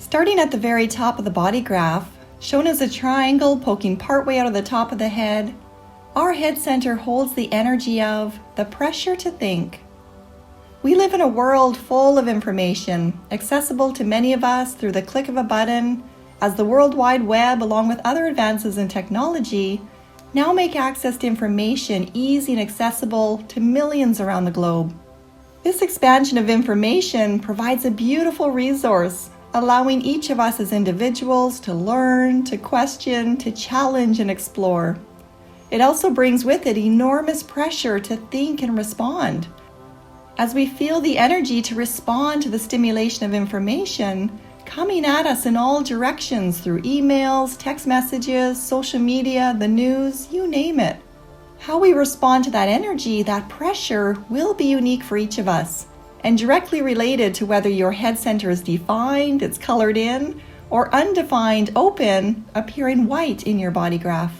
Starting at the very top of the Bodygraph, shown as a triangle poking partway out of the top of the head, our head center holds the energy of the pressure to think. We live in a world full of information, accessible to many of us through the click of a button, as the World Wide Web, along with other advances in technology, now make access to information easy and accessible to millions around the globe. This expansion of information provides a beautiful resource, allowing each of us as individuals to learn, to question, to challenge, and explore. It also brings with it enormous pressure to think and respond. As we feel the energy to respond to the stimulation of information coming at us in all directions through emails, text messages, social media, the news, you name it. How we respond to that energy, that pressure, will be unique for each of us and directly related to whether your head center is defined, it's colored in, or undefined, open, appearing white in your Bodygraph.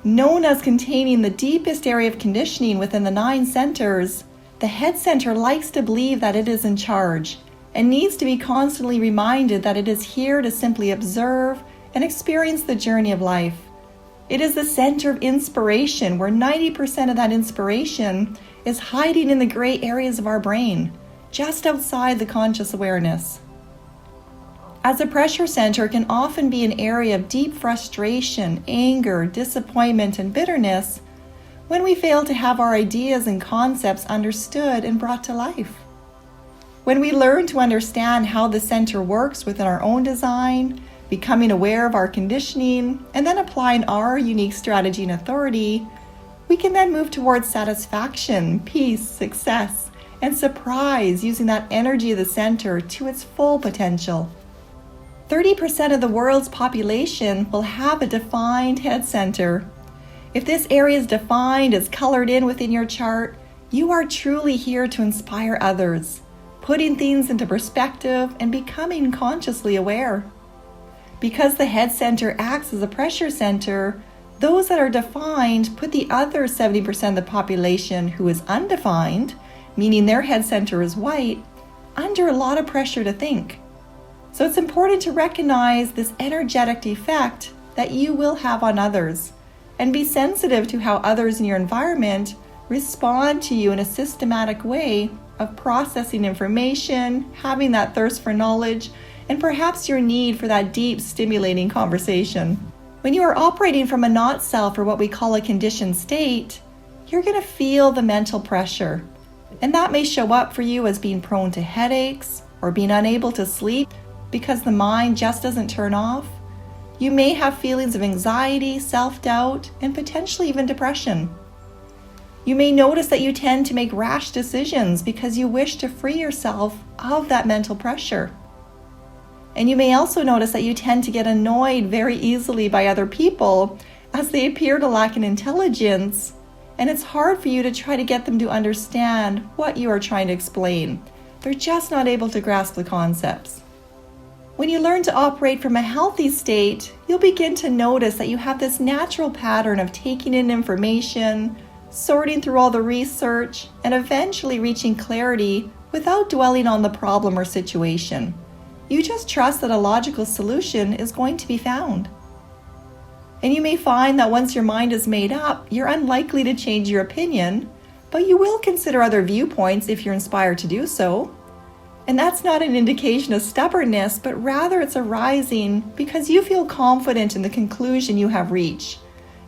Known as containing the deepest area of conditioning within the 9 centers, the head center likes to believe that it is in charge and needs to be constantly reminded that it is here to simply observe and experience the journey of life. It is the center of inspiration, where 90% of that inspiration is hiding in the gray areas of our brain, just outside the conscious awareness. As a pressure center can often be an area of deep frustration, anger, disappointment, and bitterness when we fail to have our ideas and concepts understood and brought to life. When we learn to understand how the center works within our own design, becoming aware of our conditioning, and then applying our unique strategy and authority, we can then move towards satisfaction, peace, success, and surprise, using that energy of the center to its full potential. 30% of the world's population will have a defined head center. If this area is defined as colored in within your chart, you are truly here to inspire others, putting things into perspective and becoming consciously aware. Because the head center acts as a pressure center, those that are defined put the other 70% of the population who is undefined, meaning their head center is white, under a lot of pressure to think. So it's important to recognize this energetic effect that you will have on others and be sensitive to how others in your environment respond to you in a systematic way of processing information, having that thirst for knowledge, and perhaps your need for that deep, stimulating conversation. When you are operating from a not self, or what we call a conditioned state, you're going to feel the mental pressure. And that may show up for you as being prone to headaches or being unable to sleep because the mind just doesn't turn off. You may have feelings of anxiety, self-doubt, and potentially even depression. You may notice that you tend to make rash decisions because you wish to free yourself of that mental pressure. And you may also notice that you tend to get annoyed very easily by other people as they appear to lack an intelligence, and it's hard for you to try to get them to understand what you are trying to explain. They're just not able to grasp the concepts. When you learn to operate from a healthy state, you'll begin to notice that you have this natural pattern of taking in information, sorting through all the research, and eventually reaching clarity without dwelling on the problem or situation. You just trust that a logical solution is going to be found. And you may find that once your mind is made up, you're unlikely to change your opinion, but you will consider other viewpoints if you're inspired to do so. And that's not an indication of stubbornness, but rather it's arising because you feel confident in the conclusion you have reached.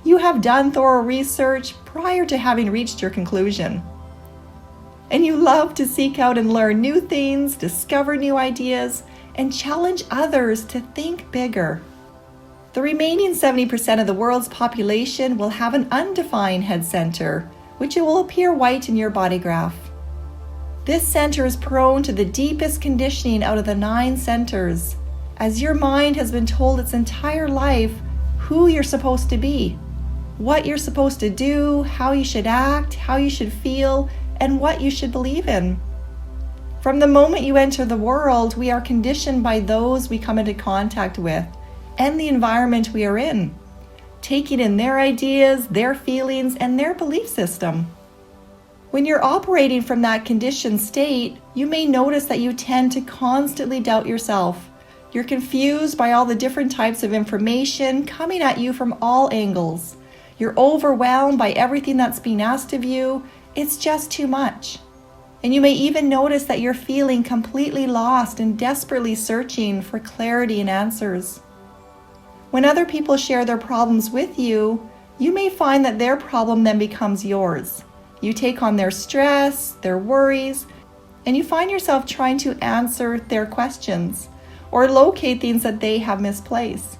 You have done thorough research prior to having reached your conclusion. And you love to seek out and learn new things, discover new ideas, and challenge others to think bigger. The remaining 70% of the world's population will have an undefined head center, which will appear white in your Bodygraph. This center is prone to the deepest conditioning out of the 9 centers, as your mind has been told its entire life who you're supposed to be, what you're supposed to do, how you should act, how you should feel, and what you should believe in. From the moment you enter the world, we are conditioned by those we come into contact with and the environment we are in, taking in their ideas, their feelings, and their belief system. When you're operating from that conditioned state, you may notice that you tend to constantly doubt yourself, You're confused by all the different types of information coming at you from all angles. You're overwhelmed by everything that's being asked of you. It's just too much. And you may even notice that you're feeling completely lost and desperately searching for clarity and answers. When other people share their problems with you, you may find that their problem then becomes yours. You take on their stress, their worries, and you find yourself trying to answer their questions or locate things that they have misplaced.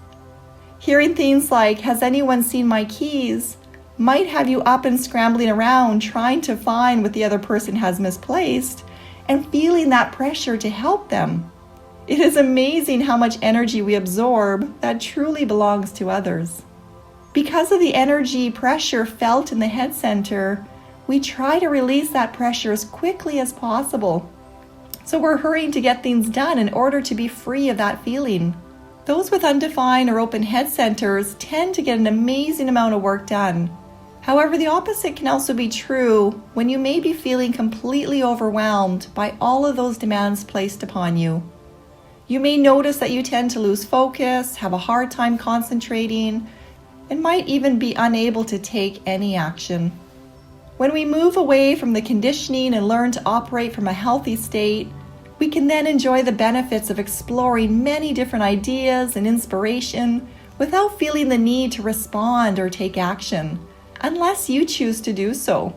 Hearing things like, "Has anyone seen my keys?" might have you up and scrambling around trying to find what the other person has misplaced and feeling that pressure to help them. It is amazing how much energy we absorb that truly belongs to others. Because of the energy pressure felt in the head center, we try to release that pressure as quickly as possible. So we're hurrying to get things done in order to be free of that feeling. Those with undefined or open head centers tend to get an amazing amount of work done. However, the opposite can also be true when you may be feeling completely overwhelmed by all of those demands placed upon you. You may notice that you tend to lose focus, have a hard time concentrating, and might even be unable to take any action. When we move away from the conditioning and learn to operate from a healthy state, we can then enjoy the benefits of exploring many different ideas and inspiration without feeling the need to respond or take action, unless you choose to do so.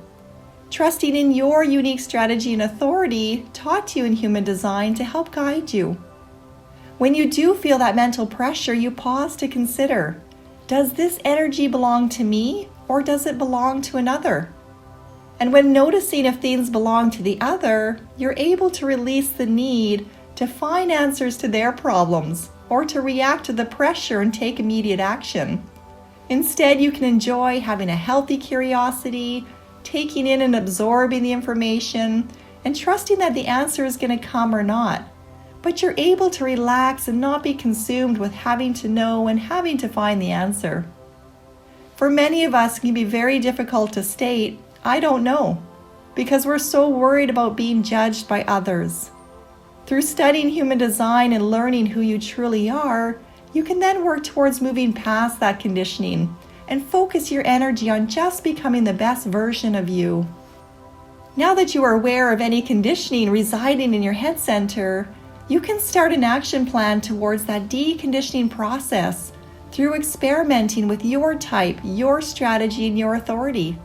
Trusting in your unique strategy and authority taught to you in human design to help guide you. When you do feel that mental pressure, you pause to consider, does this energy belong to me or does it belong to another? And when noticing if things belong to the other, you're able to release the need to find answers to their problems or to react to the pressure and take immediate action. Instead, you can enjoy having a healthy curiosity, taking in and absorbing the information, and trusting that the answer is going to come or not. But you're able to relax and not be consumed with having to know and having to find the answer. For many of us, it can be very difficult to state, "I don't know," because we're so worried about being judged by others. Through studying human design and learning who you truly are, you can then work towards moving past that conditioning and focus your energy on just becoming the best version of you. Now that you are aware of any conditioning residing in your head center, you can start an action plan towards that deconditioning process through experimenting with your type, your strategy, and your authority.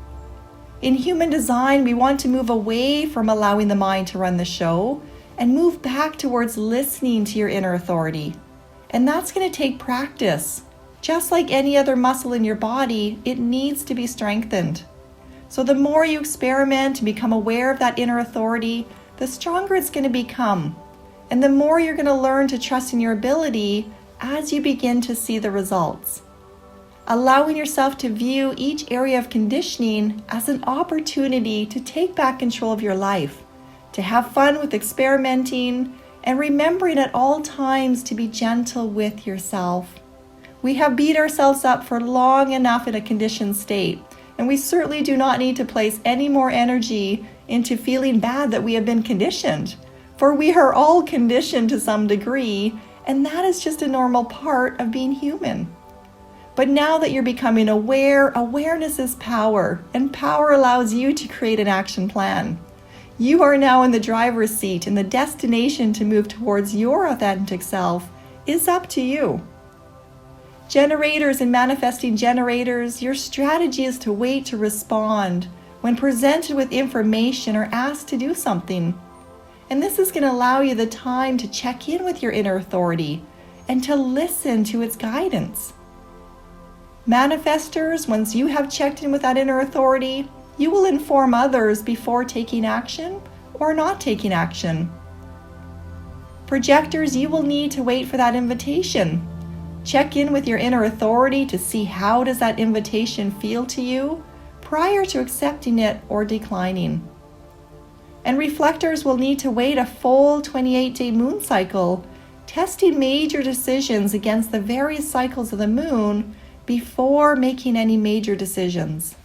In human design, we want to move away from allowing the mind to run the show and move back towards listening to your inner authority. And that's going to take practice. Just like any other muscle in your body, it needs to be strengthened. So the more you experiment and become aware of that inner authority, the stronger it's going to become. And the more you're going to learn to trust in your ability as you begin to see the results. Allowing yourself to view each area of conditioning as an opportunity to take back control of your life, to have fun with experimenting, and remembering at all times to be gentle with yourself. We have beat ourselves up for long enough in a conditioned state, and we certainly do not need to place any more energy into feeling bad that we have been conditioned. For we are all conditioned to some degree, and that is just a normal part of being human. But now that you're becoming aware, awareness is power, and power allows you to create an action plan. You are now in the driver's seat, and the destination to move towards your authentic self is up to you. Generators and manifesting generators, your strategy is to wait to respond when presented with information or asked to do something. And this is going to allow you the time to check in with your inner authority and to listen to its guidance. Manifestors, once you have checked in with that inner authority, you will inform others before taking action or not taking action. Projectors, you will need to wait for that invitation. Check in with your inner authority to see how does that invitation feel to you prior to accepting it or declining. And reflectors will need to wait a full 28-day moon cycle, testing major decisions against the various cycles of the moon before making any major decisions.